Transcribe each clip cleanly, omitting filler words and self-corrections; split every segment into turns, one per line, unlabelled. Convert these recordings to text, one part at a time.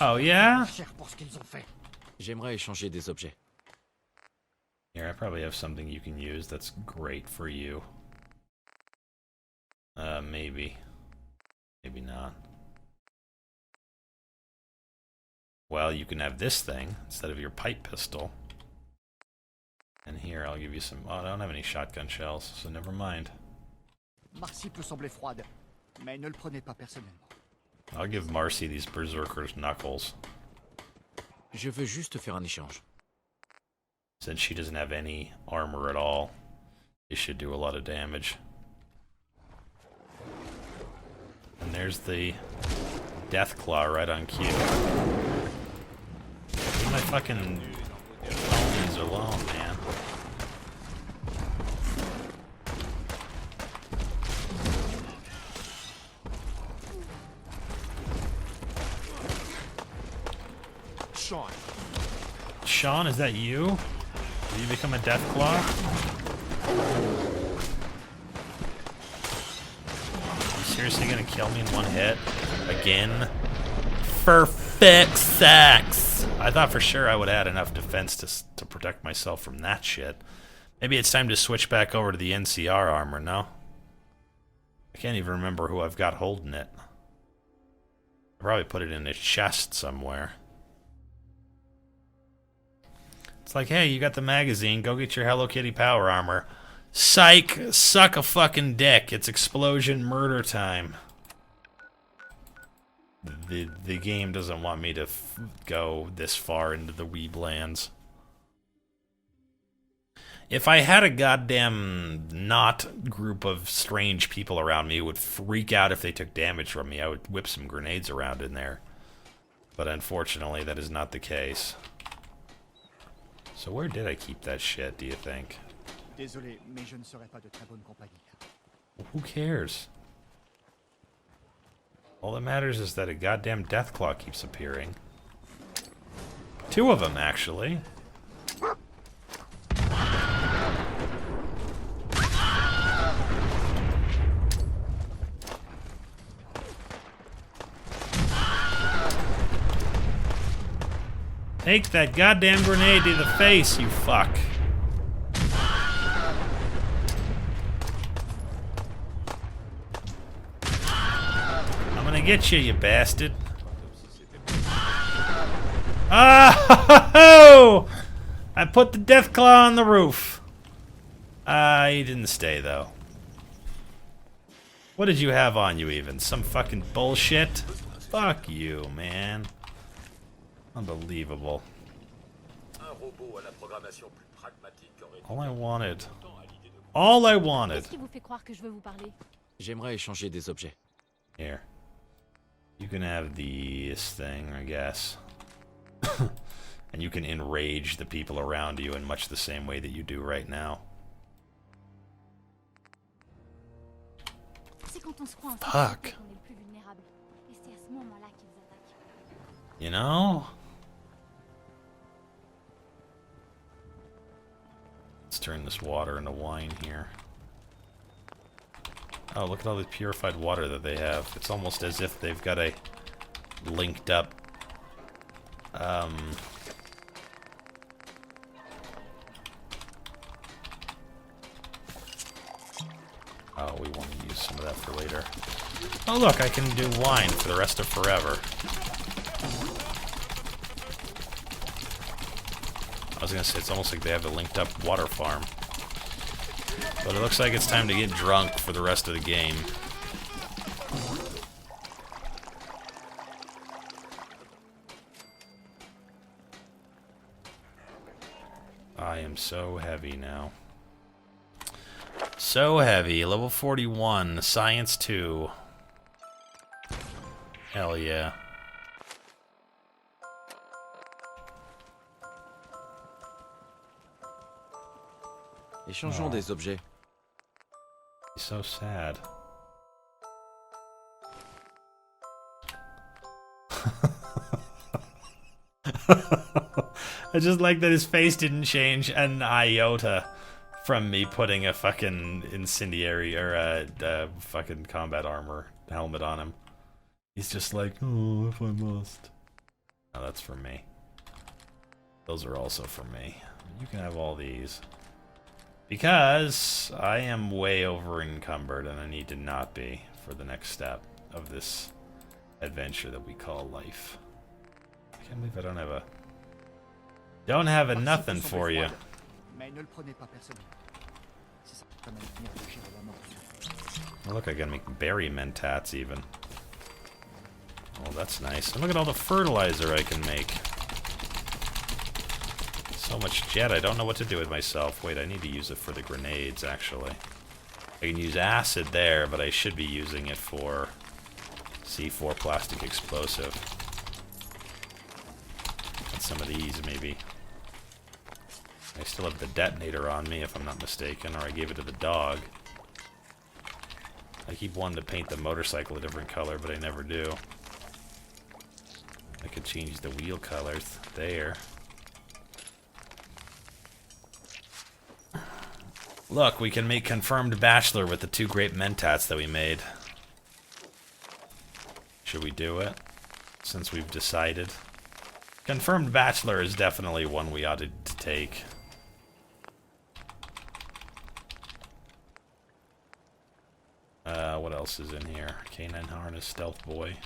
Oh yeah?
J'aimerais échanger des objets.
Here, I probably have something you can use that's great for you. Maybe. Maybe not. Well, you can have this thing instead of your pipe pistol. And here, I'll give you some... Oh, I don't have any shotgun shells, so never mind.
Marcy peut sembler froide, mais ne le prenez pas personnellement.
I'll give Marcy these berserker's knuckles.
Je veux juste faire un échange.
Since she doesn't have any armor at all, it should do a lot of damage. And there's the Deathclaw right on cue. Leave my fucking homies alone, man. Sean, is that you? Did you become a Deathclaw? Are you seriously gonna kill me in one hit? Again? For fuck's sakes! I thought for sure I would add enough defense to protect myself from that shit. Maybe it's time to switch back over to the NCR armor, no? I can't even remember who I've got holding it. I probably put it in a chest somewhere. It's like, hey, you got the magazine, go get your Hello Kitty power armor. Psych! Suck a fucking dick. It's explosion murder time. The game doesn't want me to go this far into the weeblands. If I had a goddamn not group of strange people around me who would freak out if they took damage from me, I would whip some grenades around in there. But unfortunately, that is not the case. So where did I keep that shit, do you think?
Désolé, mais je ne serai pas de très bonne compagnie.
Well, who cares? All that matters is that a goddamn Deathclaw keeps appearing. Two of them, actually. Take that goddamn grenade to the face, you fuck. I'm gonna get you, you bastard. Oh! I put the Deathclaw on the roof. He didn't stay, though. What did you have on you, even? Some fucking bullshit? Fuck you, man. Unbelievable. All I wanted. All I wanted.
J'aimerais échanger des objets.
Here. You can have this thing, I guess. And you can enrage the people around you in much the same way that you do right now. Fuck. You know? Let's turn this water into wine here. Oh, look at all the purified water that they have. It's almost as if they've got a linked up oh, we want to use some of that for later. Oh look, I can do wine for the rest of forever. I was gonna say, it's almost like they have a linked up water farm. But it looks like it's time to get drunk for the rest of the game. I am so heavy now. So heavy. Level 41. Science 2. Hell yeah.
Échangeons des objets.
He's so sad. I just like that his face didn't change an iota from me putting a fucking incendiary or a fucking combat armor helmet on him. He's just like, oh, if I must. Oh, that's for me. Those are also for me. You can have all these. Because I am way over encumbered and I need to not be for the next step of this adventure that we call life. I can't believe I don't have a nothing for you. Oh, look, I can make berry mentats even. Oh, that's nice. And look at all the fertilizer I can make. So much jet, I don't know what to do with myself. Wait, I need to use it for the grenades, actually. I can use acid there, but I should be using it for C4 plastic explosive. And some of these, maybe. I still have the detonator on me, if I'm not mistaken, or I gave it to the dog. I keep wanting to paint the motorcycle a different color, but I never do. I could change the wheel colors there. Look, we can make confirmed bachelor with the 2 great mentats that we made. Should we do it? Since we've decided. Confirmed bachelor is definitely one we ought to take. What else is in here? Canine harness, stealth boy.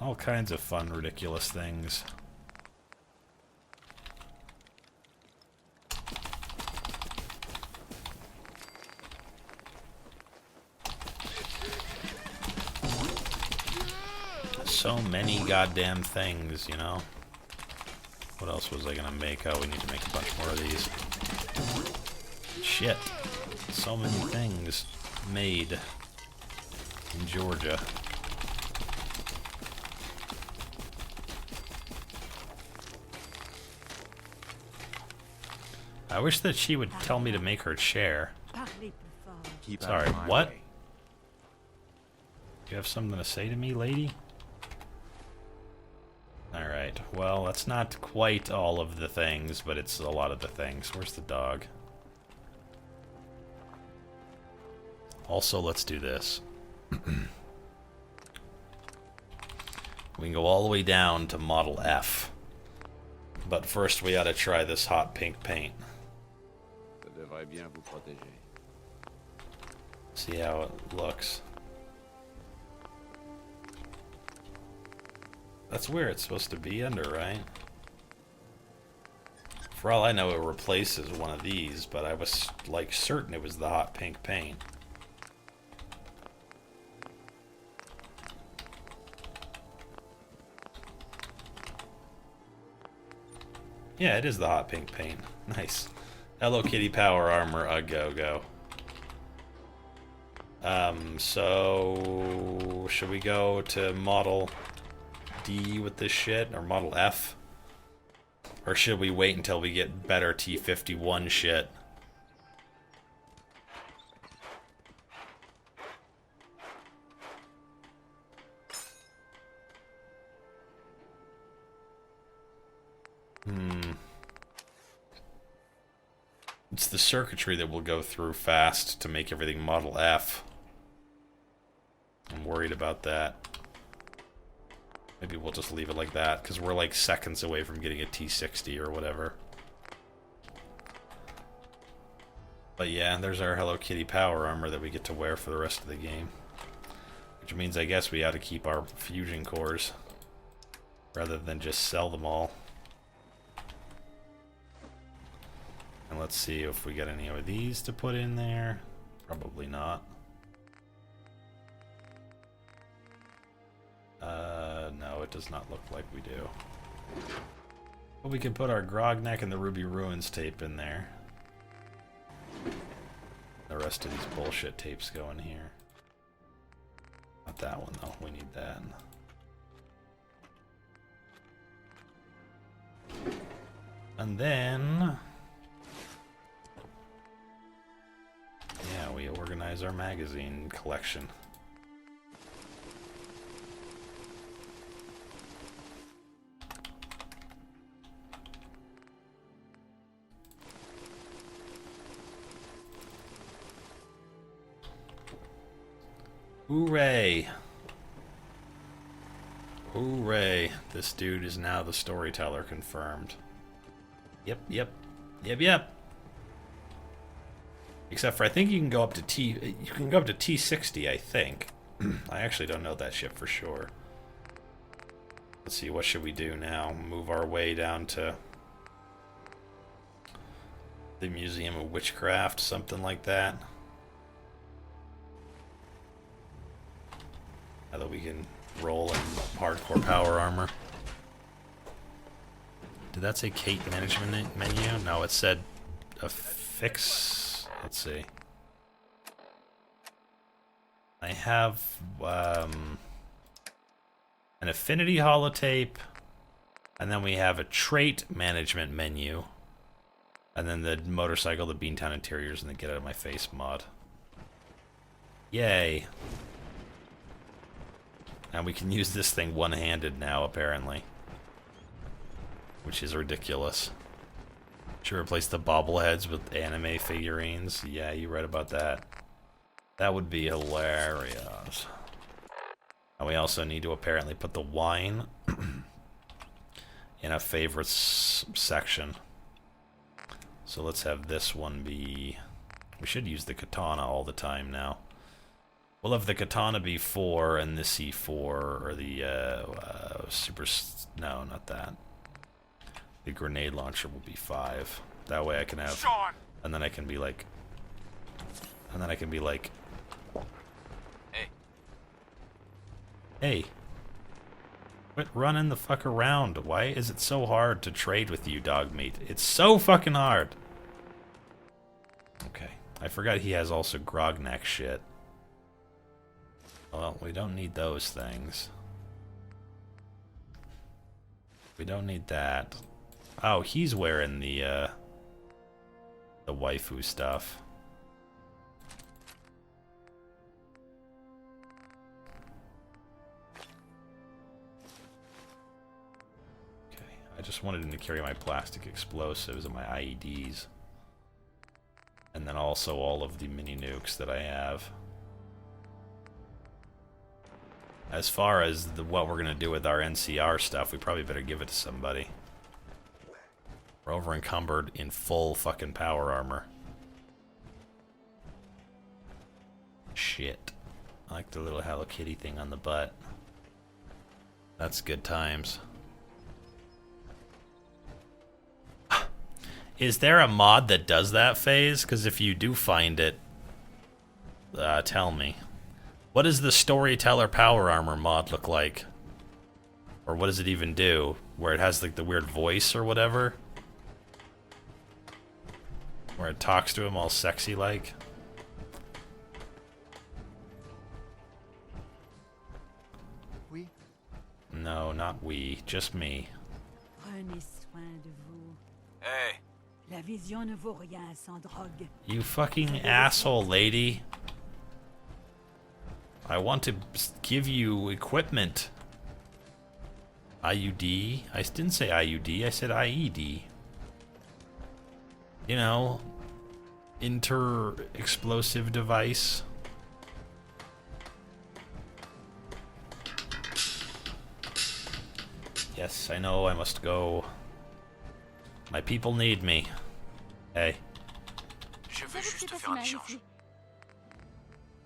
All kinds of fun, ridiculous things. So many goddamn things, you know? What else was I gonna make? Oh, we need to make a bunch more of these. Shit. So many things made in Georgia. I wish that she would tell me to make her chair. Sorry, what? You have something to say to me, lady? Alright, well, that's not quite all of the things, but it's a lot of the things. Where's the dog? Also, let's do this. We can go all the way down to Model F. But first we ought to try this hot pink paint. See how it looks. That's where it's supposed to be under, right? For all I know, it replaces one of these, but I was, like, certain it was the hot pink paint. Yeah, it is the hot pink paint. Nice. Hello Kitty power armor, a go-go. So... should we go to Model D with this shit? Or Model F? Or should we wait until we get better T-51 shit? It's the circuitry that will go through fast to make everything Model F. I'm worried about that. Maybe we'll just leave it like that, because we're like seconds away from getting a T-60 or whatever. But yeah, there's our Hello Kitty power armor that we get to wear for the rest of the game. Which means I guess we ought to keep our fusion cores, rather than just sell them all. And let's see if we get any of these to put in there. Probably not. No, it does not look like we do. But we can put our Grogneck and the Ruby Ruins tape in there. The rest of these bullshit tapes go in here. Not that one though, we need that. And then... yeah, we organize our magazine collection. Hooray! Hooray. This dude is now the storyteller confirmed. Yep. Except for I think you can go up to T60, I think. I actually don't know that shit for sure. Let's see, what should we do now? Move our way down to the Museum of Witchcraft, something like that. Now that we can roll in hardcore power armor. Did that say Kate management menu? No, it said affix. Let's see. I have an affinity holotape, and then we have a trait management menu, and then the motorcycle, the Beantown Interiors, and the Get Out of My Face mod. Yay. And we can use this thing one-handed now, apparently. Which is ridiculous. Should replace the bobbleheads with anime figurines. Yeah, you read about that. That would be hilarious. And we also need to apparently put the wine in a favorites section. So let's have this one be... We should use the katana all the time now. We'll have the katana be 4 and this C4, or the super... No, not that. The grenade launcher will be 5. That way I can have... And then I can be like...
Hey.
Hey. Quit running the fuck around. Why is it so hard to trade with you, dog meat? It's so fucking hard. Okay. I forgot he has also Grognak shit. Well, we don't need those things. We don't need that. Oh, he's wearing the waifu stuff. Okay, I just wanted him to carry my plastic explosives and my IEDs. And then also all of the mini nukes that I have. As far as what we're gonna do with our NCR stuff, we probably better give it to somebody. We're over encumbered in full fucking power armor. Shit. I like the little Hello Kitty thing on the butt. That's good times. Is there a mod that does that phase? Because if you do find it, tell me. What does the Storyteller Power Armor mod look like? Or what does it even do? Where it has like the weird voice or whatever? Where it talks to him all sexy like?
Oui.
No, not we. Just me.
Prenez soin de vous.
Hey.
La vision ne vaut rien sans drogue.
You fucking asshole, lady. I want to give you equipment. IUD? I didn't say IUD, I said IED. You know, inter-explosive device. Yes, I know I must go. My people need me. Hey.
Je veux juste faire un échange.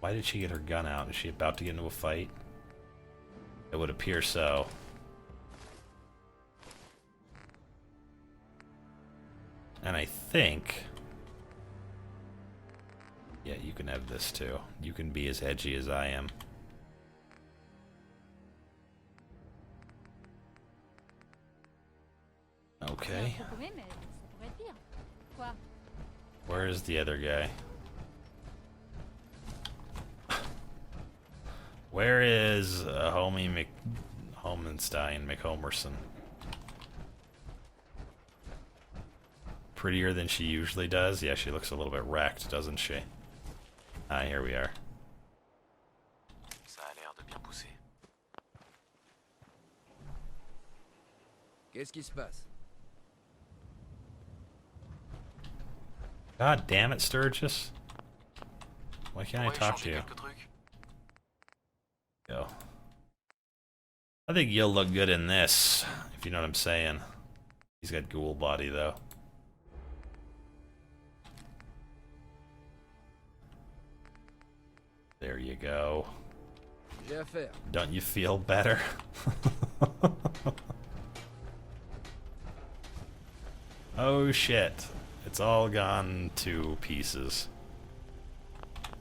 Why did she get her gun out? Is she about to get into a fight? It would appear so. And I think... Yeah, you can have this too. You can be as edgy as I am. Okay. Where is the other guy? Where is homie McHomerson? Prettier than she usually does? Yeah, she looks a little bit wrecked, doesn't she? Ah, here we are.
Ça a l'air de bien pousser.
Qu'est-ce qui se passe?
God damn it, Sturgis. Why can't I talk to you? Go. I think you'll look good in this, if you know what I'm saying. He's got ghoul body, though. There you go. Don't you feel better? Oh shit. It's all gone to pieces.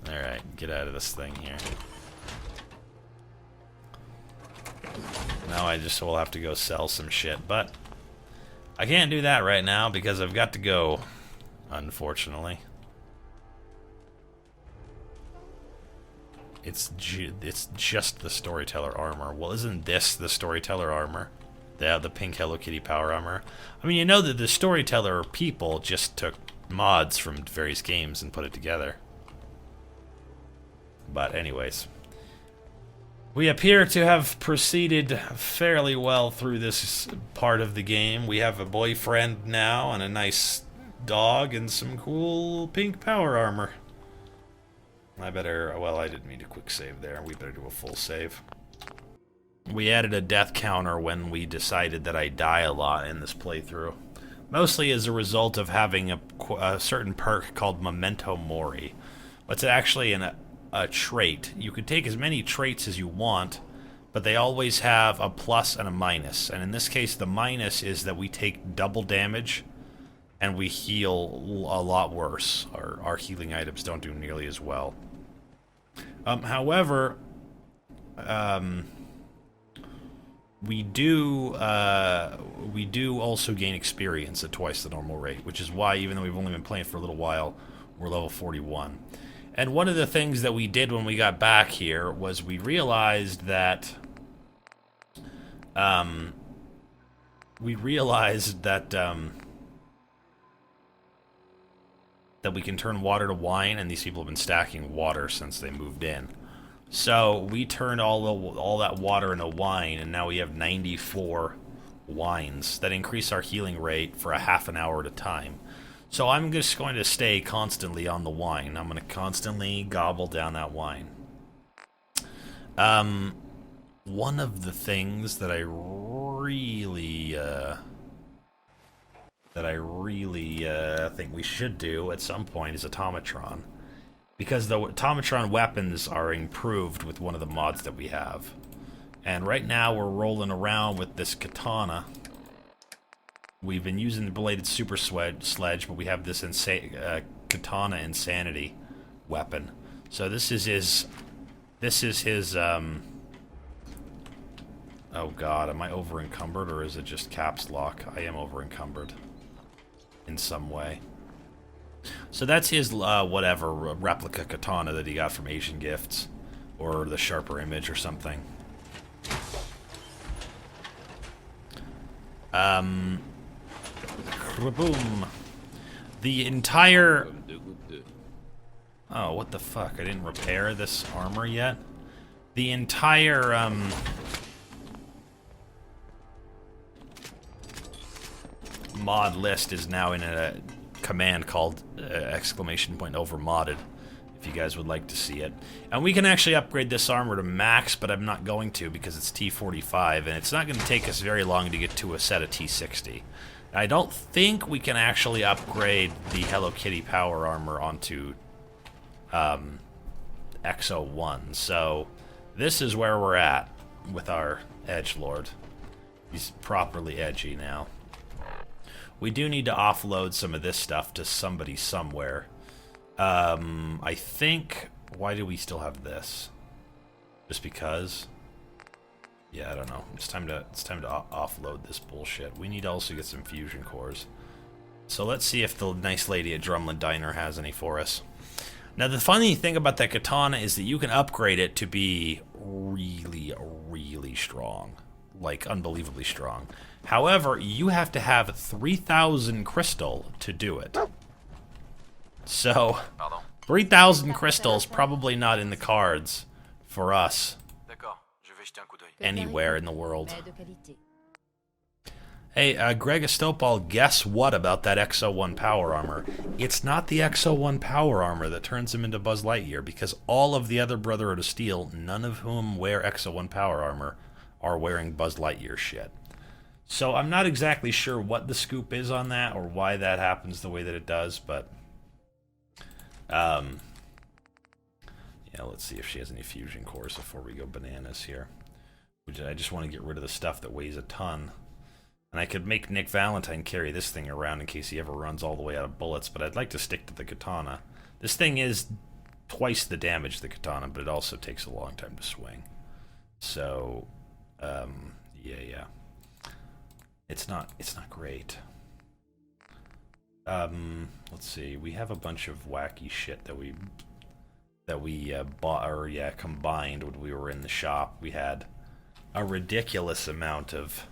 Alright, get out of this thing here. Now I just will have to go sell some shit, but I can't do that right now because I've got to go, unfortunately. It's just the storyteller armor. Well, isn't this the storyteller armor? The pink Hello Kitty power armor. I mean, you know that the storyteller people just took mods from various games and put it together. But anyways, we appear to have proceeded fairly well through this part of the game. We have a boyfriend now and a nice dog and some cool pink power armor. I better, well, I didn't mean to quick save there. We better do a full save. We added a death counter when we decided that I die a lot in this playthrough. Mostly as a result of having a certain perk called Memento Mori. It's actually a trait. You can take as many traits as you want, but they always have a plus and a minus. And in this case, the minus is that we take double damage and we heal a lot worse. Our healing items don't do nearly as well. However, we do also gain experience at twice the normal rate, which is why, even though we've only been playing for a little while, we're level 41. And one of the things that we did when we got back here was we realized that that we can turn water to wine, and these people have been stacking water since they moved in. So we turned all that water into wine, and now we have 94 wines that increase our healing rate for a half an hour at a time. So I'm just going to stay constantly on the wine. I'm going to constantly gobble down that wine. One of the things that I really think we should do at some point is automatron. Because the automatron weapons are improved with one of the mods that we have. And right now we're rolling around with this katana. We've been using the bladed super sledge, but we have this katana insanity weapon. So this is his, oh god, am I over encumbered, or is it just caps lock? I am over encumbered in some way. So that's his, whatever, replica katana that he got from Asian Gifts, or the Sharper Image or something. Boom. The entire... Oh, what the fuck? I didn't repair this armor yet? The entire, mod list is now in a command called !Overmodded, if you guys would like to see it. And we can actually upgrade this armor to max, but I'm not going to because it's T45, and it's not going to take us very long to get to a set of T60. I don't think we can actually upgrade the Hello Kitty power armor onto X01, so this is where we're at with our edgelord. He's properly edgy now. We do need to offload some of this stuff to somebody somewhere. I think... Why do we still have this? Just because? Yeah, I don't know. It's time to offload this bullshit. We need to also get some fusion cores. So let's see if the nice lady at Drumlin Diner has any for us. Now, the funny thing about that katana is that you can upgrade it to be really, really strong. Like, unbelievably strong. However, you have to have 3,000 crystal to do it. So, 3,000 crystals probably not in the cards for us anywhere in the world. Hey, Greg Estopal, guess what about that X01 power armor? It's not the X01 power armor that turns him into Buzz Lightyear, because all of the other Brotherhood of Steel, none of whom wear X01 power armor, are wearing Buzz Lightyear shit. So I'm not exactly sure what the scoop is on that or why that happens the way that it does, but yeah, let's see if she has any fusion cores before we go bananas here. I just want to get rid of the stuff that weighs a ton. And I could make Nick Valentine carry this thing around in case he ever runs all the way out of bullets, but I'd like to stick to the katana. This thing is twice the damage of the katana, but it also takes a long time to swing. So, yeah. It's not great. Let's see. We have a bunch of wacky shit that we bought, or yeah, combined when we were in the shop. We had a ridiculous amount of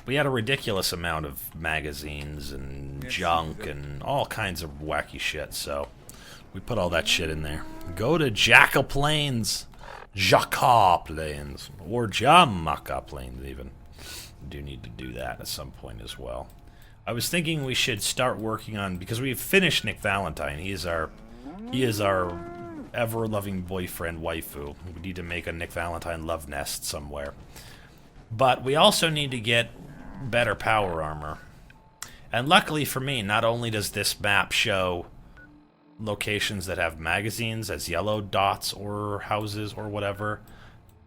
we had a ridiculous amount of magazines and junk and all kinds of wacky shit, so we put all that shit in there. Go to Jacka Plains, or Jamaica Plains even. We do need to do that at some point as well. I was thinking we should start working on, because we've finished Nick Valentine. He is our ever-loving boyfriend waifu. We need to make a Nick Valentine love nest somewhere. But we also need to get better power armor. And luckily for me, not only does this map show locations that have magazines as yellow dots or houses or whatever,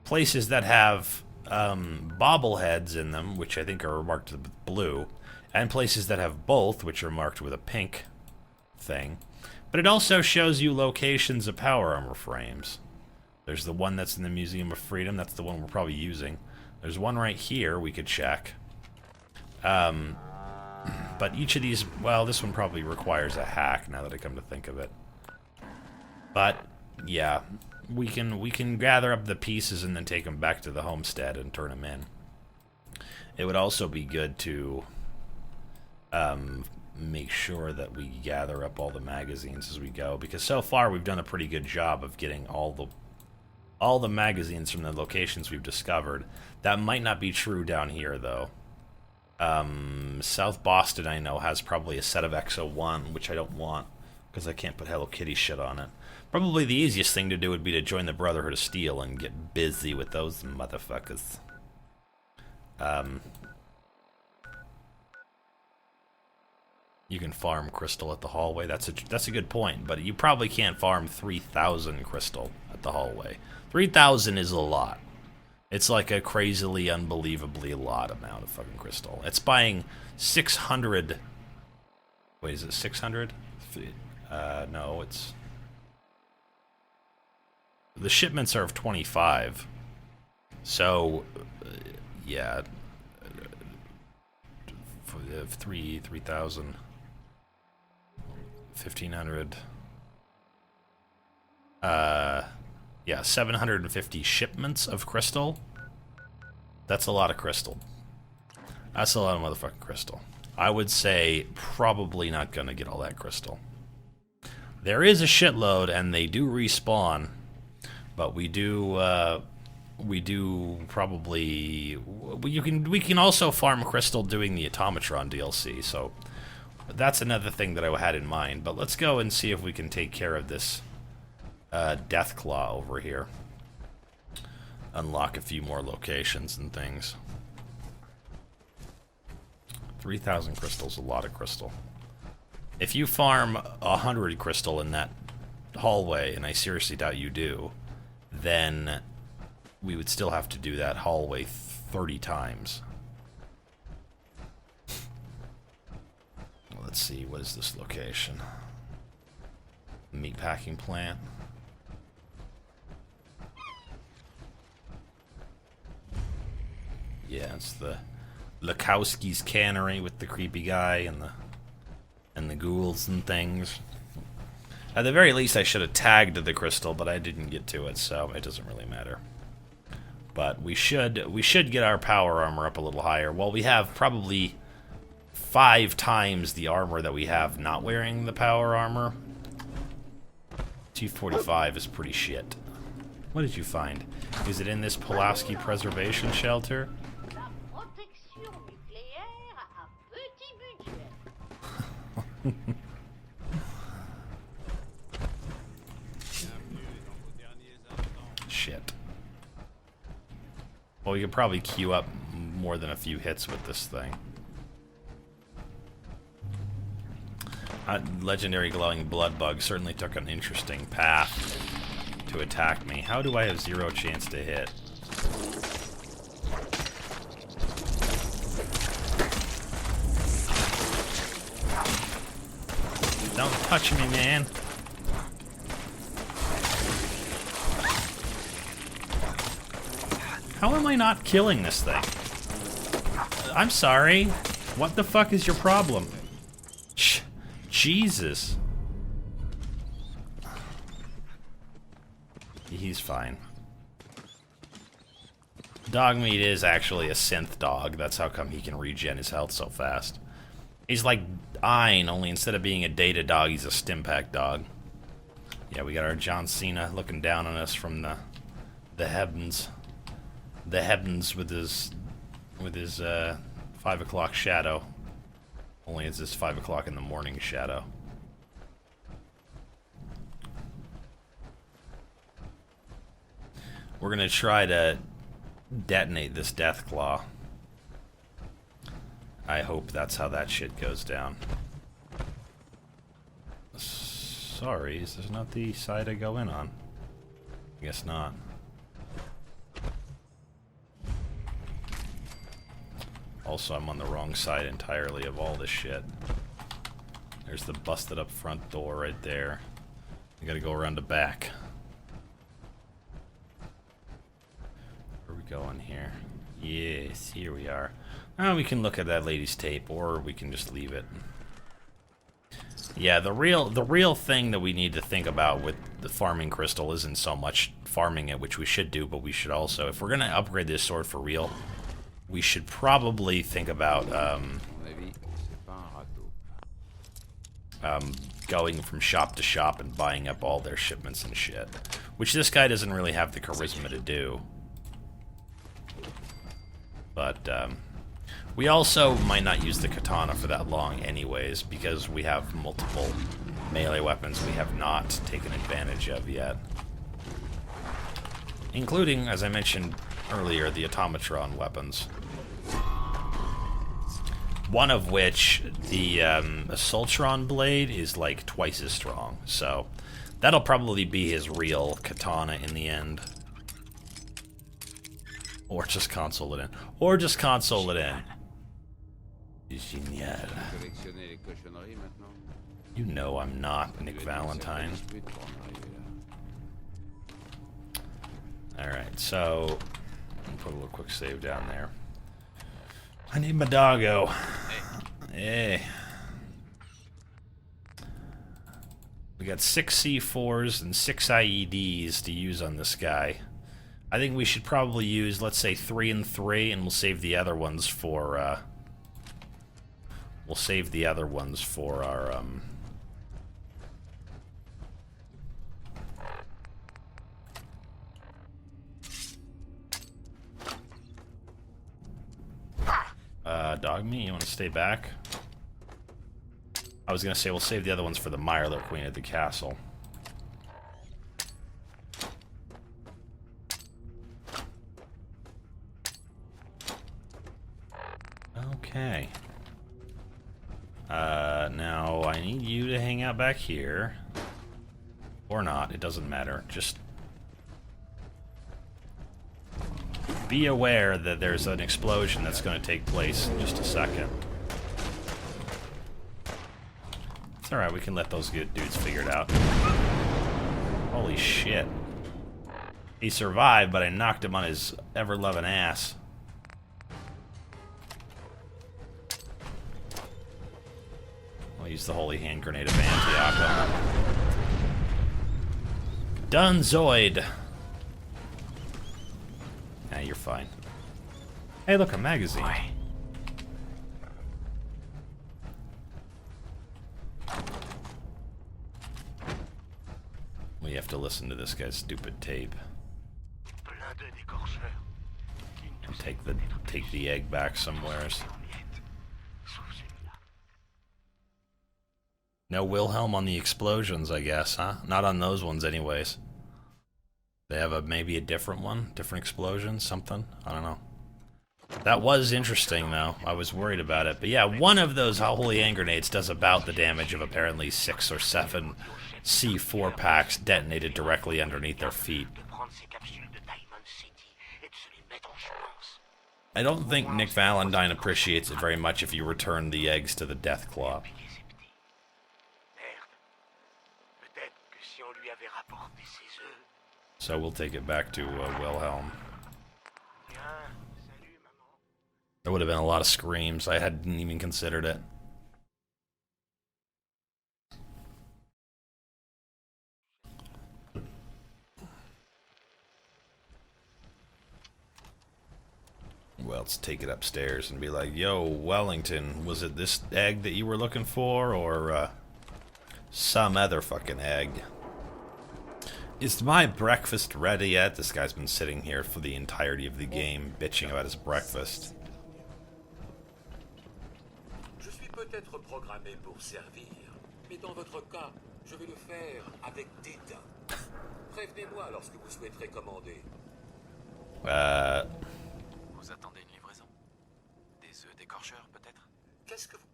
places that have bobbleheads in them, which I think are marked with blue, and places that have both, which are marked with a pink thing. But it also shows you locations of power armor frames. There's the one that's in the Museum of Freedom. That's the one we're probably using. There's one right here we could check. But each of these, well, this one probably requires a hack now that I come to think of it. But yeah, we can gather up the pieces and then take them back to the homestead and turn them in. It would also be good to make sure that we gather up all the magazines as we go, because so far we've done a pretty good job of getting all the magazines from the locations we've discovered. That might not be true down here though. South Boston, I know, has probably a set of XO1, which I don't want because I can't put Hello Kitty shit on it. Probably the easiest thing to do would be to join the Brotherhood of Steel and get busy with those motherfuckers. You can farm crystal at the hallway. That's a good point, but you probably can't farm 3,000 crystal at the hallway. 3,000 is a lot. It's like a crazily, unbelievably lot amount of fucking crystal. It's buying 600... Wait, is it 600? No, it's... The shipments are of 25. So, yeah. 3,000. 1,500. Yeah, 750 shipments of crystal. That's a lot of crystal. That's a lot of motherfucking crystal. I would say probably not gonna get all that crystal. There is a shitload, and they do respawn, but we do probably we can also farm crystal doing the Automatron DLC. So that's another thing that I had in mind. But let's go and see if we can take care of this Deathclaw over here. Unlock a few more locations and things. 3,000 crystals, a lot of crystal. If you farm 100 crystal in that hallway, and I seriously doubt you do, then we would still have to do that hallway 30 times. Let's see, what is this location? Meatpacking plant. Yeah, it's the Lukowski's cannery with the creepy guy and the ghouls and things. At the very least, I should have tagged the crystal, but I didn't get to it, so it doesn't really matter. But we should get our power armor up a little higher. Well, we have probably 5 times the armor that we have not wearing the power armor. 245 is pretty shit. What did you find? Is it in this Pulaski Preservation Shelter? Well, we could probably queue up more than a few hits with this thing. Legendary glowing blood bug certainly took an interesting path to attack me. How do I have 0 chance to hit? Don't touch me, man. How am I not killing this thing? I'm sorry. What the fuck is your problem? Jesus. He's fine. Dog meat is actually a synth dog. That's how come he can regen his health so fast. He's like Ein, only instead of being a data dog, he's a stimpack dog. Yeah, we got our John Cena looking down on us from the heavens. The heavens with his 5 o'clock shadow. Only it's this 5 o'clock in the morning shadow. We're gonna try to detonate this Deathclaw. I hope that's how that shit goes down. Sorry, is this not the side I go in on? I guess not. Also, I'm on the wrong side entirely of all this shit. There's the busted up front door right there. I gotta go around the back. Where are we going here? Yes, here we are. Oh, we can look at that lady's tape, or we can just leave it. Yeah, the real thing that we need to think about with the farming crystal isn't so much farming it, which we should do, but we should also, if we're gonna upgrade this sword for real, we should probably think about going from shop to shop and buying up all their shipments and shit, which this guy doesn't really have the charisma to do. But we also might not use the katana for that long anyways, because we have multiple melee weapons we have not taken advantage of yet. Including, as I mentioned earlier, the automatron weapons. One of which, the Assaultron blade, is like twice as strong. So that'll probably be his real katana in the end. Or just console it in. Or just console it in. Génial. You know I'm not Nick Valentine. Alright, so I'll put a little quick save down there. I need my doggo. Hey. We got 6 C4s and 6 IEDs to use on this guy. I think we should probably use, let's say, 3 and 3, and we'll save the other ones for, our, dog meat, you want to stay back? I was gonna say we'll save the other ones for the Mirelurk Queen at the castle. Okay. Now I need you to hang out back here. Or not, it doesn't matter. Just be aware that there's an explosion that's going to take place in just a second. It's alright, we can let those good dudes figure it out. Holy shit. He survived, but I knocked him on his ever-loving ass. I'll use the holy hand grenade of Antioch. Done, Zoid! Nah, you're fine. Hey, look, a magazine. We have to listen to this guy's stupid tape. And take the egg back somewheres. No Wilhelm on the explosions, I guess, huh? Not on those ones anyways. They have maybe a different one, different explosion, something. I don't know. That was interesting, though. I was worried about it. But yeah, one of those holy hand grenades does about the damage of apparently 6 or 7 C4 packs detonated directly underneath their feet. I don't think Nick Valentine appreciates it very much if you return the eggs to the Deathclaw. So we'll take it back to Wilhelm. There would have been a lot of screams. I hadn't even considered it. Well, let's take it upstairs and be like, yo, Wellington, was it this egg that you were looking for, or some other fucking egg? Is my breakfast ready yet? This guy's been sitting here for the entirety of the game, bitching about his breakfast.
Je suis peut-être programmé pour servir, mais dans votre cas, je vais le faire avec dédain. Prévenez-moi lorsque vous souhaiterez commander.
Vous attendez une livraison? Des œufs d'écorcheur, peut-être?
Qu'est-ce que vous...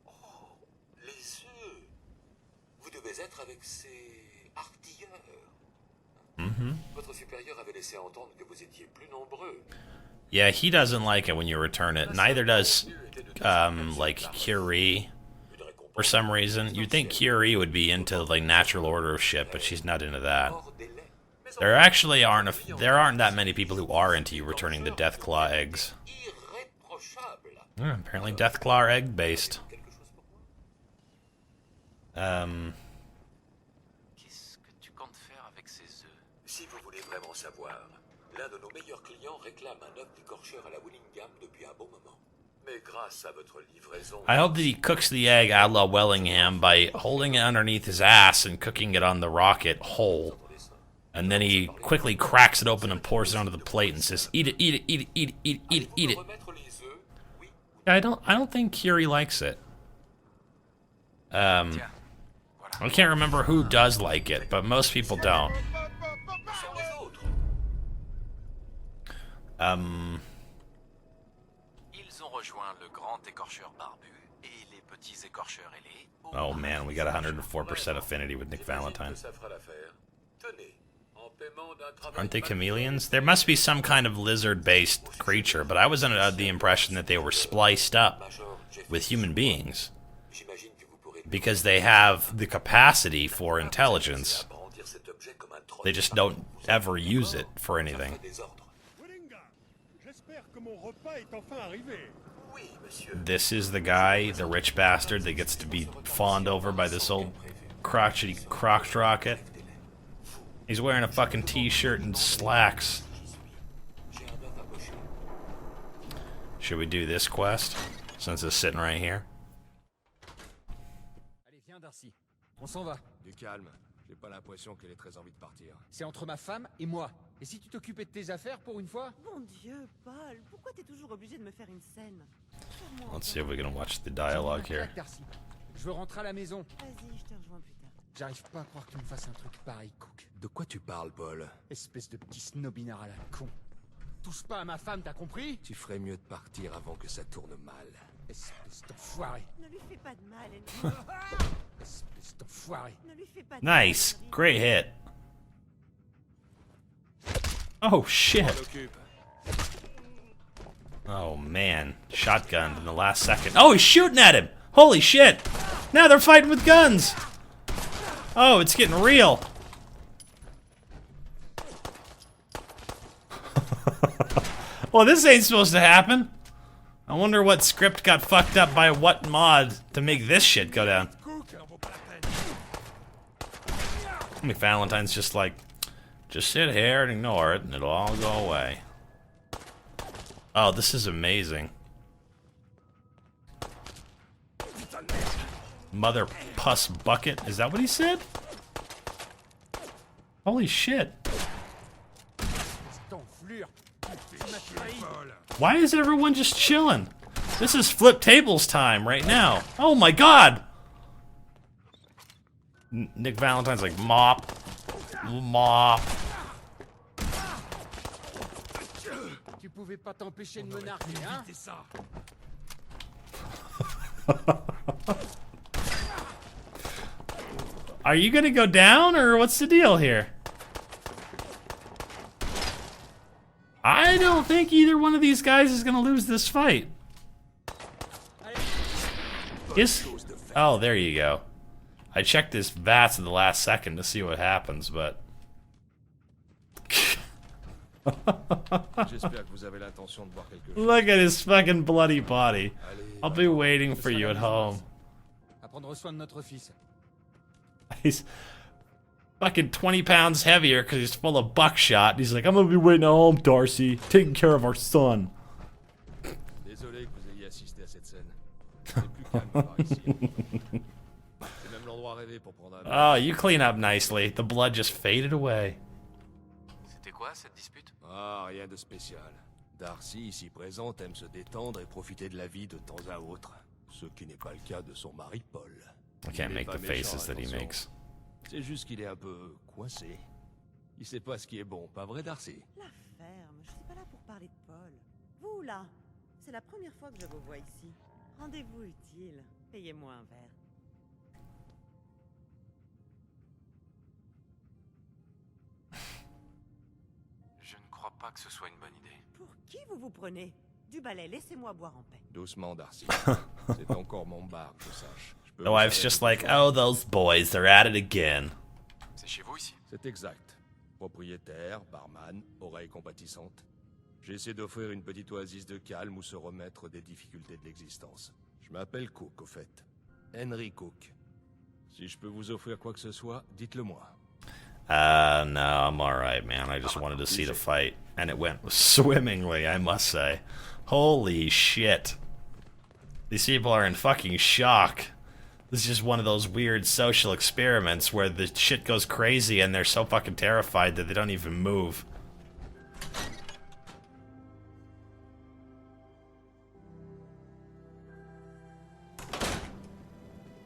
Oh, les œufs. Vous devez être avec ces artilleurs. Votre supérieur avait laissé entendre que vous étiez plus nombreux.
Yeah, he doesn't like it when you return it. Neither does, like, Curie. For some reason. You'd think Curie would be into, like, natural order of shit, but she's not into that. There actually aren't that many people who are into you returning the Deathclaw eggs. Apparently Deathclaw are egg-based.
Si vous voulez vraiment savoir, l'un de nos meilleurs clients réclame un œuf d'écorcheur à la Willingham depuis un bon moment. Mais grâce à votre livraison...
I hope that he cooks the egg a la Wellingham by holding it underneath his ass and cooking it on the rocket whole. And then he quickly cracks it open and pours it onto the plate and says, eat it, eat it, eat it, eat it, eat it, eat it, eat it. Yeah, I don't think Curie likes it. I can't remember who does like it, but most people don't. Oh man, we got 104% affinity with Nick Valentine. Aren't they chameleons? There must be some kind of lizard-based creature, but I was under the impression that they were spliced up with human beings. Because they have the capacity for intelligence. They just don't ever use it for anything. This is the guy, the rich bastard, that gets to be fawned over by this old crotchety crotch rocket. He's wearing a fucking t-shirt and slacks. Should we do this quest, since it's sitting right here?
Allez, viens, Darcy. On s'en va.
Du calme. J'ai pas l'impression qu'elle ait très envie de partir.
C'est entre ma femme et moi. Et si tu t'occupais de tes affaires pour une fois?
Mon Dieu, Paul, pourquoi t'es toujours obligé de me faire une scène?
Let's see if we can watch the dialogue here.
Darcy. Je veux rentrer à la maison.
Vas-y, je te rejoins plus tard.
J'arrive pas à croire que tu me fasses un truc pareil, Cook.
De quoi tu parles, Paul?
Espèce de petit snobinard à la con. Touche pas à ma femme, t'as compris?
Tu ferais mieux de partir avant que ça tourne mal.
Espèce d'enfoiré.
Ne lui fais pas de mal, Henry.
Espèce d'enfoiré.
Ne lui fais pas de
Nice.
mal.
Great hit. Oh, shit. Oh, man. Shotgunned in the last second. Oh, he's shooting at him! Holy shit! Now they're fighting with guns! Oh, it's getting real. Well, this ain't supposed to happen. I wonder what script got fucked up by what mod to make this shit go down. I mean, Valentine's just like, just sit here and ignore it, and it'll all go away. Oh, this is amazing. Mother puss bucket. Is that what he said? Holy shit. Why is everyone just chilling? This is flip tables time right now. Oh my god! Nick Valentine's like, mop. Mop.
Tu pouvais pas t'empêcher de me narguer, hein?
C'est ça.
Are you gonna go down, or what's the deal here? I don't think either one of these guys is gonna lose this fight. Oh, there you go. I checked his VATS at the last second to see what happens, but...
J'espère que vous avez l'intention de voir quelque chose.
Look at his fucking bloody body. I'll be waiting for you at home.
À prendre soin de notre fils.
He's fucking 20 pounds heavier because he's full of buckshot. He's like, I'm gonna be waiting at home, Darcy, taking care of our son.
Désolé que vous ayez assisté à cette scène. C'est plus calme par ici. C'est même l'endroit rêvé pour prendre un bain.
Oh, you clean up nicely. The blood just faded away.
C'était quoi cette dispute?
Ah, rien de spécial. Darcy, ici présente, aime se détendre et profiter de la vie de temps à autre. Ce qui n'est pas le cas de son mari Paul.
I can't make the faces that he makes.
C'est juste qu'il est un peu coincé. Il sait pas ce qui est bon, pas vrai Darcy?
La ferme, je suis pas là pour parler de Paul. Vous là, c'est la première fois que je vous vois ici. Rendez-vous utile. Payez-moi un verre.
Je ne crois pas que ce soit une bonne idée.
Pour qui vous vous prenez? Du balai, laissez-moi boire en paix.
Doucement Darcy. C'est encore mon bar, que je sache. Je peux
The
vous
wife's
servir
just
de
like,
quoi?
oh, those boys, they're at it again.
C'est chez vous ici?
C'est exact. Propriétaire, barman, oreille compatissante. J'essaie d'offrir une petite oasis de calme où se remettre des difficultés de l'existence. Je m'appelle Cook, au fait. Henry Cook. Si je peux vous offrir quoi que ce soit, dites-le moi.
No, I'm alright, man. I just wanted to see the fight. And it went swimmingly, I must say. Holy shit. These people are in fucking shock. This is just one of those weird social experiments where the shit goes crazy and they're so fucking terrified that they don't even move.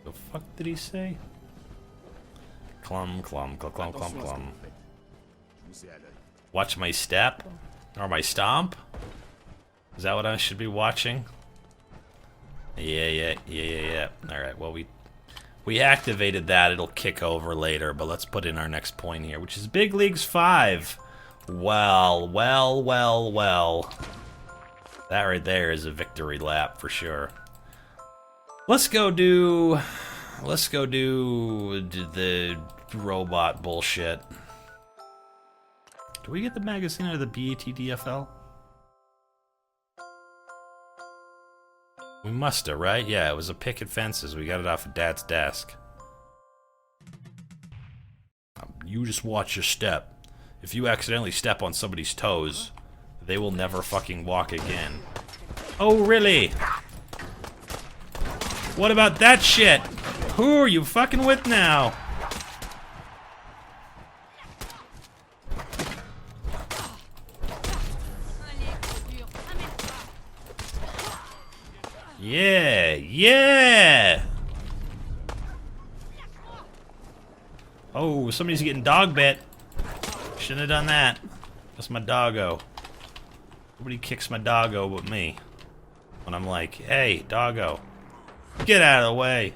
The fuck did he say? Clum, clum, clum, clum, clum, clum. Watch my step? Or my stomp? Is that what I should be watching? Yeah. Alright, well, we activated that. It'll kick over later, but let's put in our next point here, which is Big Leagues 5. Well. That right there is a victory lap for sure. Let's go do the robot bullshit. Do we get the magazine out of the BATDFL? We must have, right? Yeah, it was a picket fences. We got it off of Dad's desk. You just watch your step. If you accidentally step on somebody's toes, they will never fucking walk again. Oh, really? What about that shit? Who are you fucking with now? Yeah! Oh, somebody's getting dog bit. Shouldn't have done that. That's my doggo. Nobody kicks my doggo but me. When I'm like, hey, doggo, get out of the way.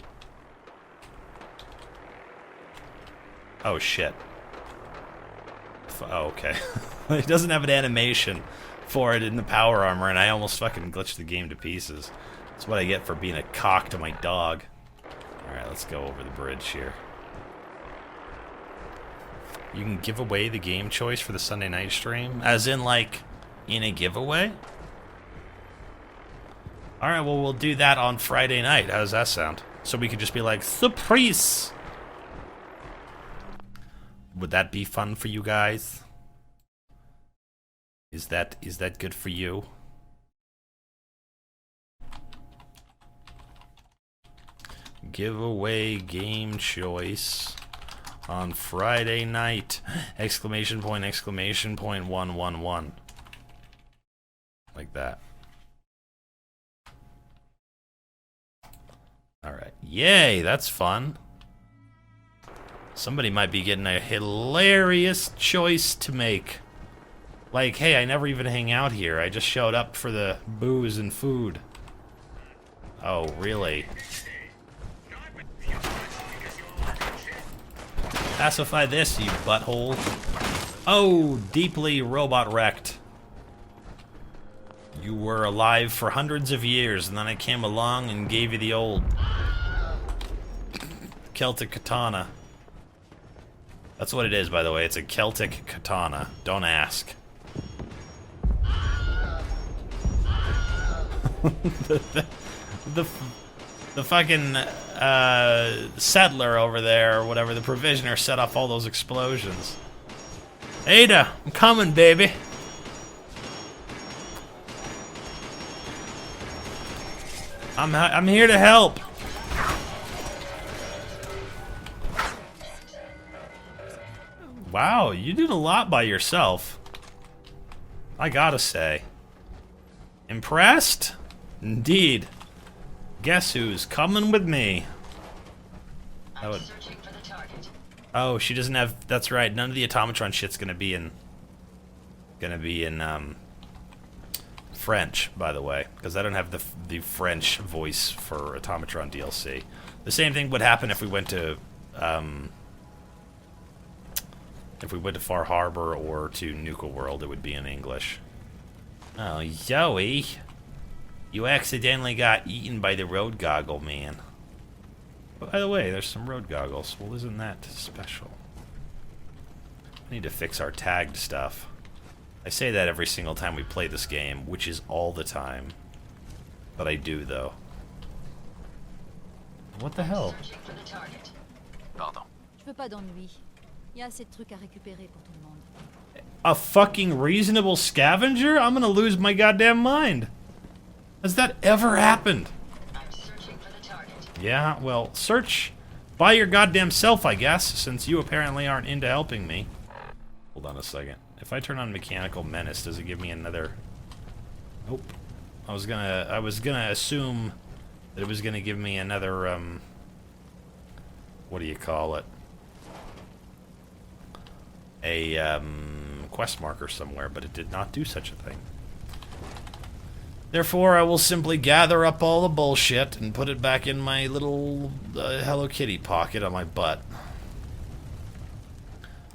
Oh, shit. Oh, okay. It doesn't have an animation for it in the power armor, and I almost fucking glitched the game to pieces. That's what I get for being a cock to my dog. Alright, let's go over the bridge here. You can give away the game choice for the Sunday night stream? As in, like, in a giveaway? Alright, well, we'll do that on Friday night. How does that sound? So we could just be like, surprise! Would that be fun for you guys? Is that good for you? Giveaway game choice on Friday night! Exclamation point, 111. Like that. Alright. Yay, that's fun. Somebody might be getting a hilarious choice to make. Like, hey, I never even hang out here. I just showed up for the booze and food. Oh, really? Pacify this, you butthole. Oh, deeply robot wrecked. You were alive for hundreds of years, and then I came along and gave you the old Celtic katana. That's what it is, by the way. It's a Celtic katana. Don't ask. the fucking settler over there, or whatever, the provisioner, set off all those explosions. Ada, I'm coming, baby. I'm here to help. Wow, you did a lot by yourself. I gotta say. Impressed? Indeed. Guess who's coming with me?
I'm searching for the target.
Oh, she doesn't have. That's right. None of the automatron shit's gonna be in French, by the way, because I don't have the French voice for automatron DLC. The same thing would happen if we went to Far Harbor or to Nuka World. It would be in English. Oh, Zoe, you accidentally got eaten by the road goggle man. By the way, there's some road goggles. Well, isn't that special? I need to fix our tagged stuff. I say that every single time we play this game, which is all the time. But I do, though. What the hell?
Searching for the target.
Pardon.
Je veux pas d'ennui. Il y a assez de trucs à récupérer pour tout le monde.
A fucking reasonable scavenger? I'm gonna lose my goddamn mind. Has that ever happened?
I'm searching for the target.
Yeah, well, search by your goddamn self, I guess, since you apparently aren't into helping me. Hold on a second. If I turn on Mechanical Menace, does it give me another... Nope. I was gonna assume that it was gonna give me another, what do you call it? A, quest marker somewhere, but it did not do such a thing. Therefore, I will simply gather up all the bullshit and put it back in my little Hello Kitty pocket on my butt.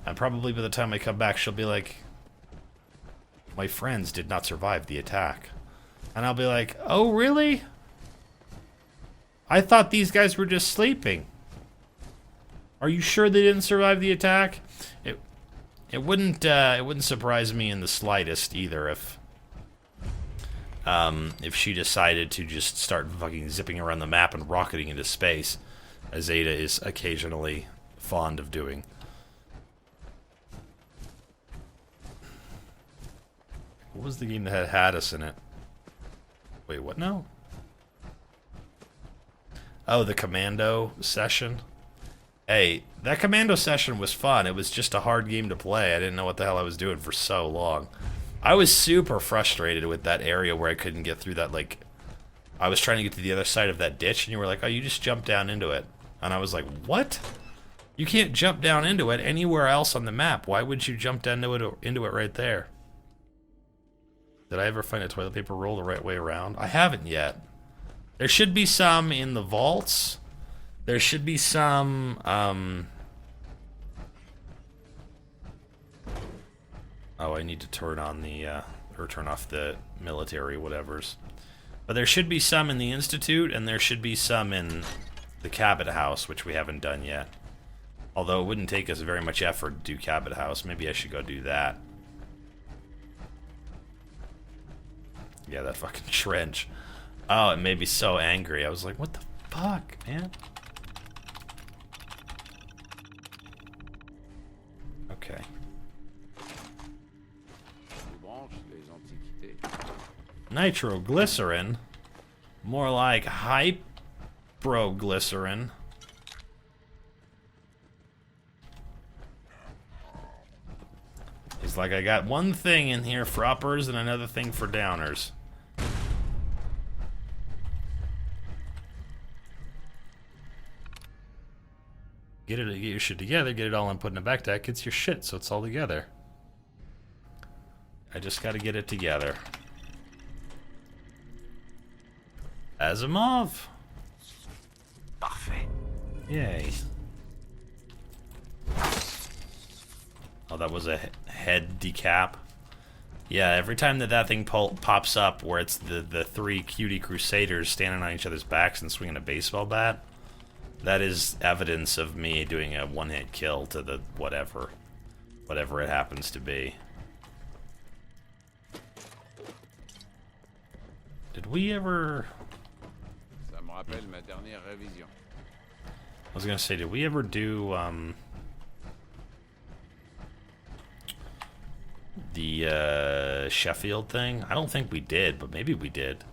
And probably by the time I come back, she'll be like, my friends did not survive the attack. And I'll be like, oh, really? I thought these guys were just sleeping. Are you sure they didn't survive the attack? It wouldn't surprise me in the slightest either if she decided to just start fucking zipping around the map and rocketing into space, as Ada is occasionally fond of doing. What was the game that had Hades in it? Wait, what now? Oh, the Commando session? Hey, that Commando session was fun. It was just a hard game to play. I didn't know what the hell I was doing for so long. I was super frustrated with that area where I couldn't get through that, like... I was trying to get to the other side of that ditch, and you were like, oh, you just jump down into it. And I was like, what? You can't jump down into it anywhere else on the map. Why would you jump down into it right there? Did I ever find a toilet paper roll the right way around? I haven't yet. There should be some in the vaults. There should be some, Oh, I need to turn on the, or turn off the military whatevers. But there should be some in the Institute, and there should be some in the Cabot House, which we haven't done yet. Although it wouldn't take us very much effort to do Cabot House. Maybe I should go do that. Yeah, that fucking trench. Oh, it made me so angry. I was like, what the fuck, man? Okay. Nitroglycerin? More like hyproglycerin. He's like, I got one thing in here for uppers and another thing for downers. Get your shit together, get it all and put in a backpack. It's your shit, so it's all together. I just gotta get it together. Asimov!
Parfait.
Yay. Oh, that was a head decap. Yeah, every time that thing pops up where it's the three cutie crusaders standing on each other's backs and swinging a baseball bat, that is evidence of me doing a one-hit kill to the whatever it happens to be. Did we ever...
Ça me rappelle ma dernière révision.
I was gonna say, did we ever do, the, Sheffield thing? I don't think we did, but maybe we did.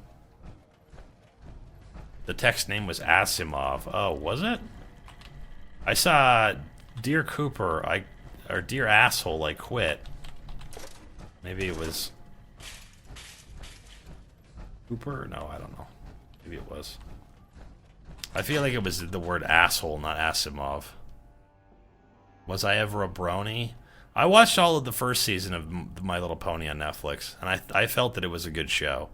The text name was Asimov. Oh, was it? I saw Dear Cooper, or Dear Asshole, I quit. Maybe it was... Cooper? No, I don't know. Maybe it was. I feel like it was the word asshole, not Asimov. Was I ever a brony? I watched all of the first season of My Little Pony on Netflix, and I felt that it was a good show.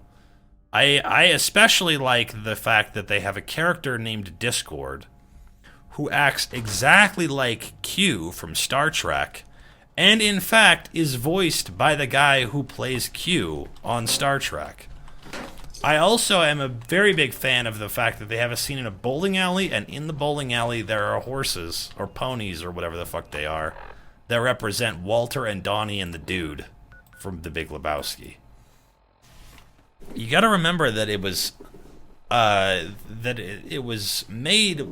I especially like the fact that they have a character named Discord who acts exactly like Q from Star Trek, and in fact is voiced by the guy who plays Q on Star Trek. I also am a very big fan of the fact that they have a scene in a bowling alley, and in the bowling alley there are horses, or ponies, or whatever the fuck they are, that represent Walter and Donnie and the Dude from The Big Lebowski. You gotta remember that it was, it was made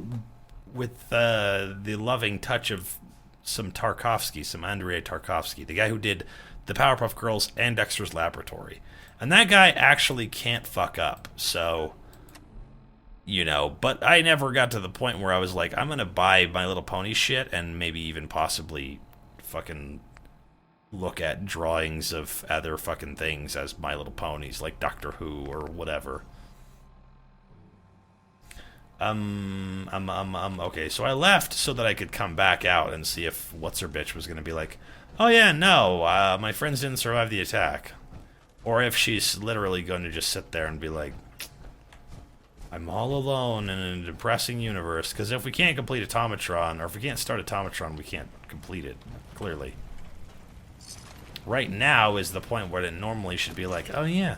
with the loving touch of some Tarkovsky, some Andrei Tarkovsky, the guy who did The Powerpuff Girls and Dexter's Laboratory. And that guy actually can't fuck up, so, you know, but I never got to the point where I was like, I'm gonna buy My Little Pony shit and maybe even possibly fucking look at drawings of other fucking things as My Little Ponies, like Doctor Who or whatever. Okay, so I left so that I could come back out and see if What's-Her-Bitch was gonna be like, oh yeah, no, my friends didn't survive the attack. Or if she's literally going to just sit there and be like, I'm all alone in a depressing universe. Because if we can't complete Automatron, or if we can't start Automatron, we can't complete it, clearly. Right now is the point where it normally should be like, oh yeah,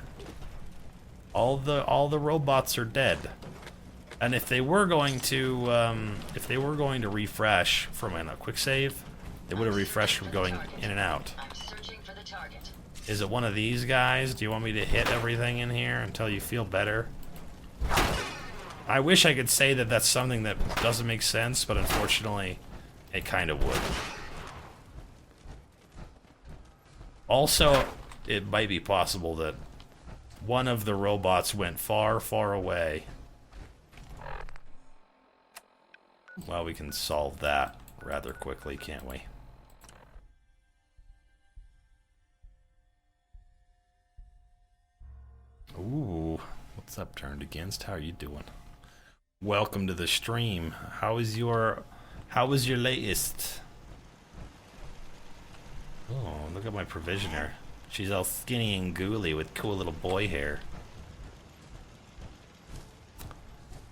all the robots are dead. And if they were going to refresh from a quick save, they would have refreshed from going in and out.
I'm searching for the target.
Is it one of these guys? Do you want me to hit everything in here until you feel better? I wish I could say that that's something that doesn't make sense, but unfortunately, it kind of would. Also, it might be possible that one of the robots went far, far away. Well, we can solve that rather quickly, can't we? Ooh, what's up, Turned Against? How are you doing? Welcome to the stream. How was your latest? Oh, look at my provisioner. She's all skinny and ghouly with cool little boy hair.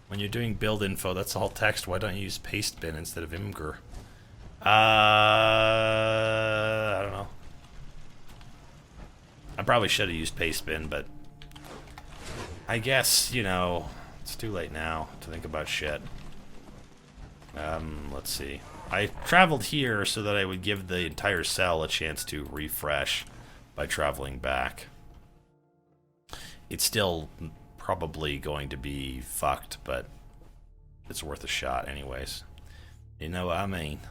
When you're doing build info, that's all text. Why don't you use Pastebin instead of Imgur? I don't know. I probably should have used Pastebin, but I guess, you know, it's too late now to think about shit. Let's see. I traveled here so that I would give the entire cell a chance to refresh by traveling back. It's still probably going to be fucked, but it's worth a shot anyways. You know what I mean?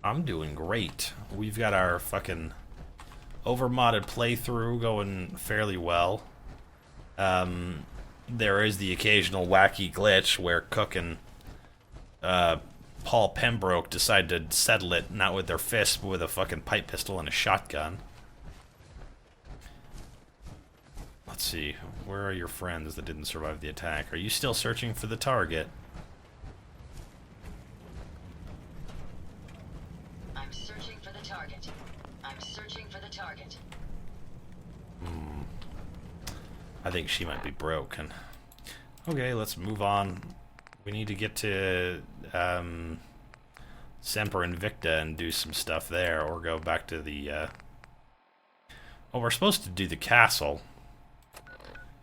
I'm doing great. We've got our fucking overmodded playthrough going fairly well. There is the occasional wacky glitch where Cook and Paul Pembroke decide to settle it not with their fists but with a fucking pipe pistol and a shotgun. Let's see, where are your friends that didn't survive the attack? Are you still searching for the target?
I'm I'm searching for the target.
I think she might be broken. Okay, let's move on. We need to get to Semper Invicta and do some stuff there, or go back to the... Well, we're supposed to do the castle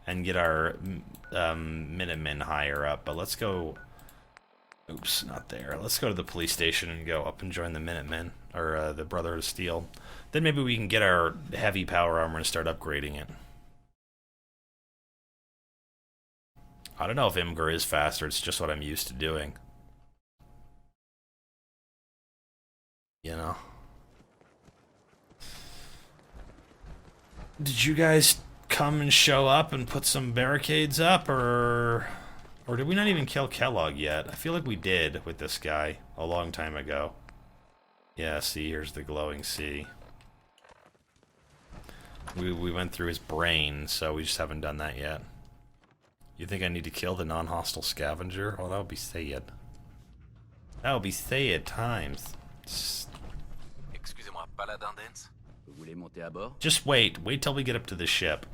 and get our Minutemen higher up, but let's go... Oops, not there. Let's go to the police station and go up and join the Minutemen, or the Brotherhood of Steel. Then maybe we can get our heavy power armor and start upgrading it. I don't know if Imgur is faster, it's just what I'm used to doing. You know? Did you guys come and show up and put some barricades up, or did we not even kill Kellogg yet? I feel like we did with this guy a long time ago. Yeah, see, here's the glowing sea. We went through his brain, so we just haven't done that yet. You think I need to kill the non-hostile scavenger? Oh, that would be sad. That would be sad times.
Excusez-moi, paladin dance?
Vous voulez monter à bord?
Just wait. Wait till we get up to the ship.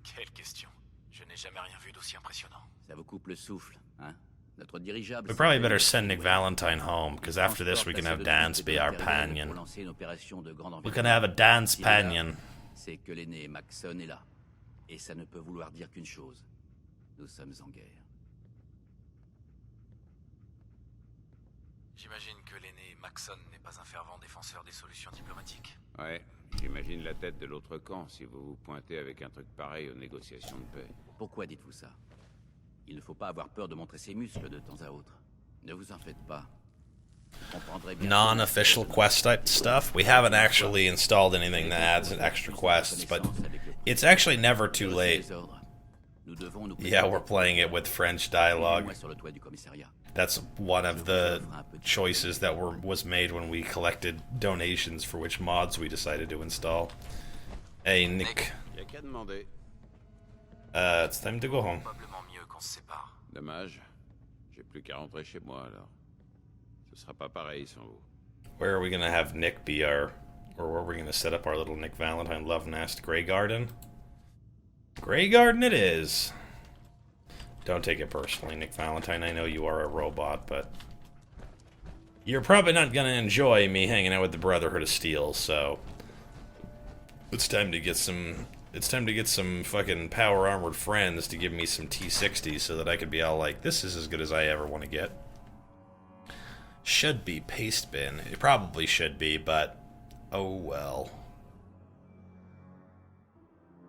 Quelle question. Je n'ai jamais rien vu d'aussi impressionnant.
Ça vous coupe le souffle, hein? Notre dirigeable...
We probably better send Nick Valentine home, because after this we can have Dance be our panion. We can have a Dance panion.
C'est que l'aîné Maxson est là. Et ça ne peut vouloir dire qu'une chose. Nous sommes en guerre.
J'imagine que l'aîné Maxson n'est pas un fervent défenseur des solutions diplomatiques.
Ouais, j'imagine la tête de l'autre camp si vous vous pointez avec un truc pareil aux négociations de paix.
Pourquoi dites-vous ça? Il ne faut pas avoir peur de montrer ses muscles de temps à autre. Ne vous en faites pas.
Non-official quest type stuff. We haven't actually installed anything that adds an extra quests, but it's actually never too late. Yeah, we're playing it with French dialogue. That's one of the choices that was made when we collected donations for which mods we decided to install. Hey, Nick. It's time to go home.
Dommage. J'ai plus qu'à rentrer chez moi alors. Ce sera pas pareil sans vous.
Where are we gonna have Nick be our, or where are we gonna set up our little Nick Valentine love nest? Grey Garden? Grey Garden it is. Don't take it personally, Nick Valentine. I know you are a robot, but you're probably not gonna enjoy me hanging out with the Brotherhood of Steel, so it's time to get some. It's time to get some fucking power armored friends to give me some T60s so that I could be all like, this is as good as I ever want to get. Should be paste bin. It probably should be, but oh well.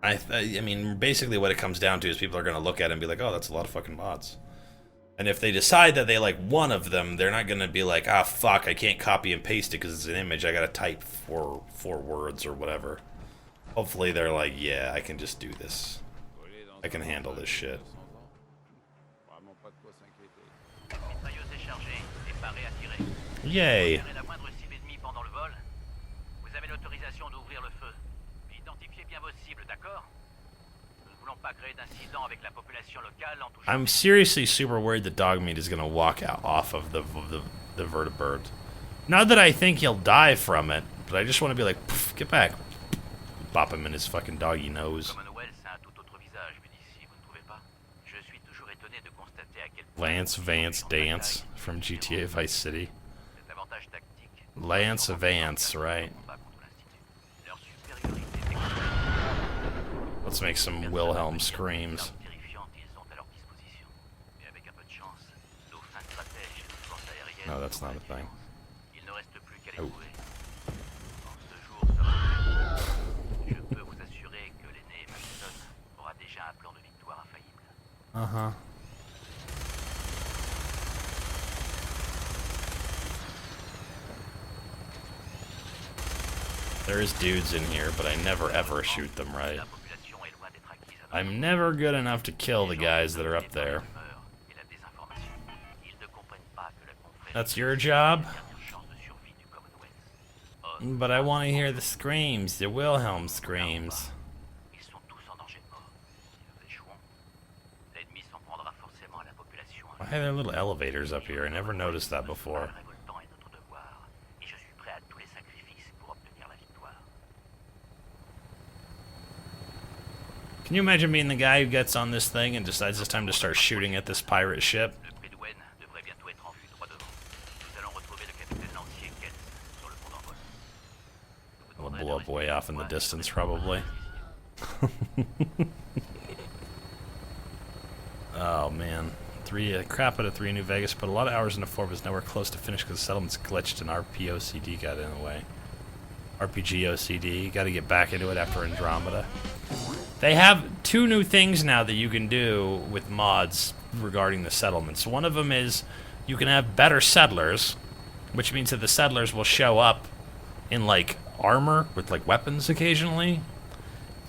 I mean, basically what it comes down to is people are going to look at it and be like, oh, that's a lot of fucking mods. And if they decide that they like one of them, they're not going to be like, ah, fuck, I can't copy and paste it because it's an image. I got to type four words or whatever. Hopefully they're like, yeah, I can just do this. I can handle this shit. Yay! I'm seriously super worried that Dogmeat is gonna walk out off of the vertibird. Not that I think he'll die from it, but I just want to be like, get back. Bop him in his fucking doggy nose. Lance Vance Dance from GTA Vice City. Lance Vance, right? Let's make some Wilhelm screams. No, that's not a thing. Oh. Uh-huh. There's dudes in here, but I never ever shoot them right. I'm never good enough to kill the guys that are up there. That's your job? But I want to hear the screams, the Wilhelm screams. Why are there little elevators up here? I never noticed that before. Can you imagine being the guy who gets on this thing and decides it's time to start shooting at this pirate ship?
Le Prydwen devrait bientôt être en vue droit devant. Nous allons retrouver le capitaine Lancier Kels sur le pont d'envol.
We'll blow up way off in the distance, probably. Oh man, crap out of 3 New Vegas. Put a lot of hours into 4, but was nowhere close to finish because the settlement's glitched and RPOCD got in the way. RPG OCD, got to get back into it after Andromeda. They have 2 new things now that you can do with mods regarding the settlements. One of them is you can have better settlers, which means that the settlers will show up in like armor with like weapons occasionally.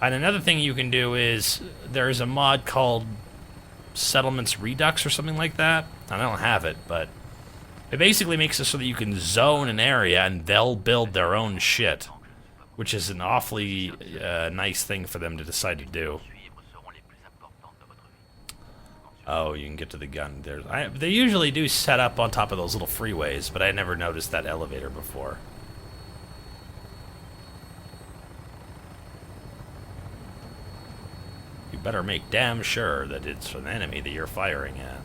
And another thing you can do is there's a mod called Settlements Redux or something like that. I don't have it, but it basically makes it so that you can zone an area and they'll build their own shit, which is an awfully nice thing for them to decide to do. Oh, you can get to the gun. They usually do set up on top of those little freeways, but I never noticed that elevator before. You better make damn sure that it's an enemy that you're firing at.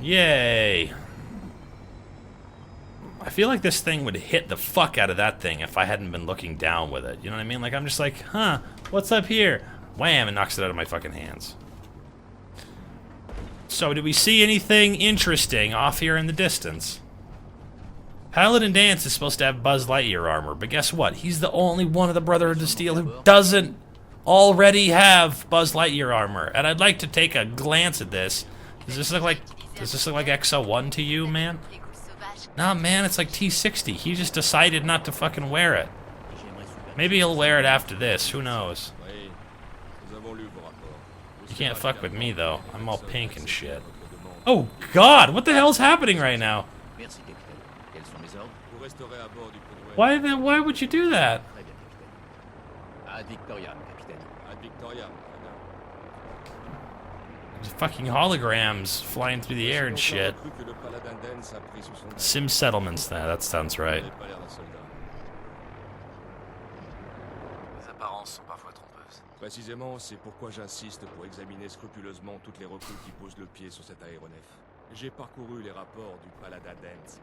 Yay! I feel like this thing would hit the fuck out of that thing if I hadn't been looking down with it. You know what I mean? Like, I'm just like, huh, what's up here? Wham, and knocks it out of my fucking hands. So, do we see anything interesting off here in the distance? Paladin Dance is supposed to have Buzz Lightyear armor, but guess what? He's the only one of the Brotherhood of Steel who doesn't already have Buzz Lightyear armor. And I'd like to take a glance at this. Does this look like XO1 to you, man? Nah, man, it's like T60. He just decided not to fucking wear it. Maybe he'll wear it after this. Who knows? You can't fuck with me, though. I'm all pink and shit. Oh, God! What the hell's happening right now? Why would you do that? There's fucking holograms flying through the air and shit. Sim settlements, that sounds right.
Précisément, c'est pourquoi j'insiste pour examiner scrupuleusement toutes les recrues qui posent le pied sur cet aéronef. J'ai parcouru les rapports du Paladin Dance.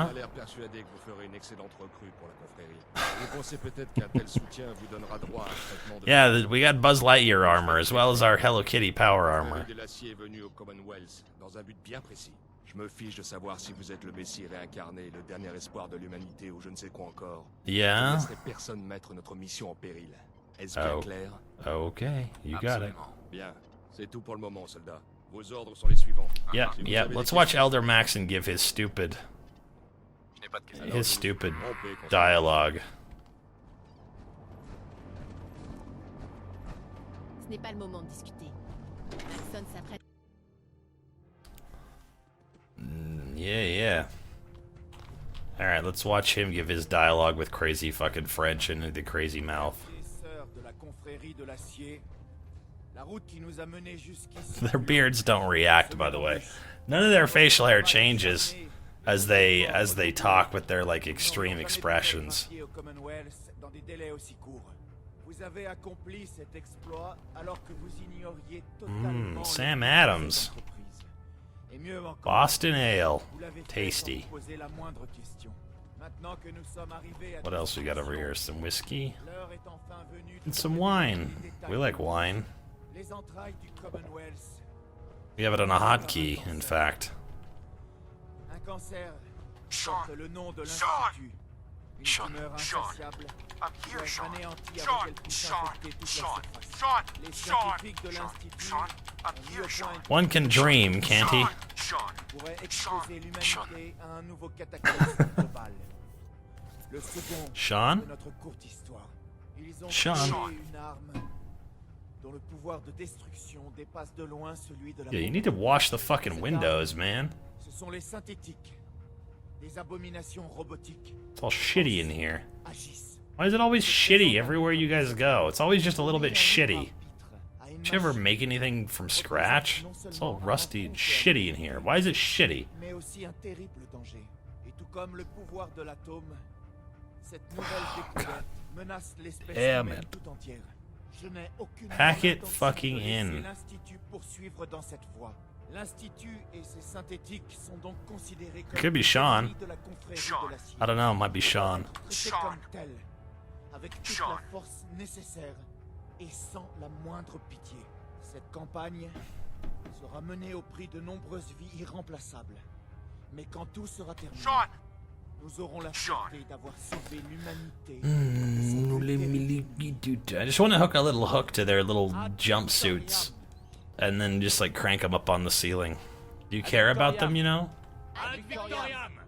J'ai l'air persuadé que vous ferez une excellente recrue pour la confrérie. Vous pensez peut-être qu'un tel soutien vous donnera droit à un traitement de...
Yeah, we got Buzz Lightyear armor as well as our Hello Kitty power armor.
De l'acier est venu au Commonwealth dans un but bien précis. Je me fiche de savoir si vous êtes le Messie réincarné, le dernier espoir de l'humanité ou je ne sais quoi encore.
Yeah.
Je ne laisserai personne mettre notre mission en péril. Est-ce bien clair?
Okay, you got it.
Bien, c'est tout pour le moment, soldat. Vos ordres sont les suivants.
Yeah, yeah. Let's watch Elder Maxon give his stupid dialogue.
Ce n'est pas le moment de discuter. Maxon s'apprête.
Yeah. Alright, let's watch him give his dialogue with crazy fucking French and the crazy mouth. Their beards don't react, by the way. None of their facial hair changes as they talk with their like extreme expressions. Sam Adams. Boston Ale. Tasty. What else we got over here? Some whiskey? And some wine. We like wine. We have it on a hotkey, in fact.
Sean! I'm here, Sean! I'm here, Sean!
One can dream, can't he? Sean? Sean? Yeah, you need to wash the fucking windows, man. It's all shitty in here. Why is it always shitty everywhere you guys go? It's always just a little bit shitty. Did you ever make anything from scratch? It's all rusty and shitty in here. Why is it shitty?
Mais aussi un terrible danger. Et tout comme le pouvoir de l'atome, cette nouvelle découverte menace l'espèce humaine tout entière. Je n'ai aucune
Pack it
intention
fucking
de laisser
in.
l'Institut poursuivre dans cette voie. L'Institut et ses synthétiques sont donc considérés comme
Could be Sean.
de la confrérie de l'acier.
I don't know, it might be Sean.
Traités comme tels, avec toute la force nécessaire et sans la moindre pitié. Cette campagne sera menée au prix de nombreuses vies irremplaçables. Mais quand tout sera terminé, nous aurons la fierté d'avoir sauvé l'humanité.
I just want to hook a little hook to their little jumpsuits and then just like crank them up on the ceiling. Do you care about them, you know?
Ad Victoriam!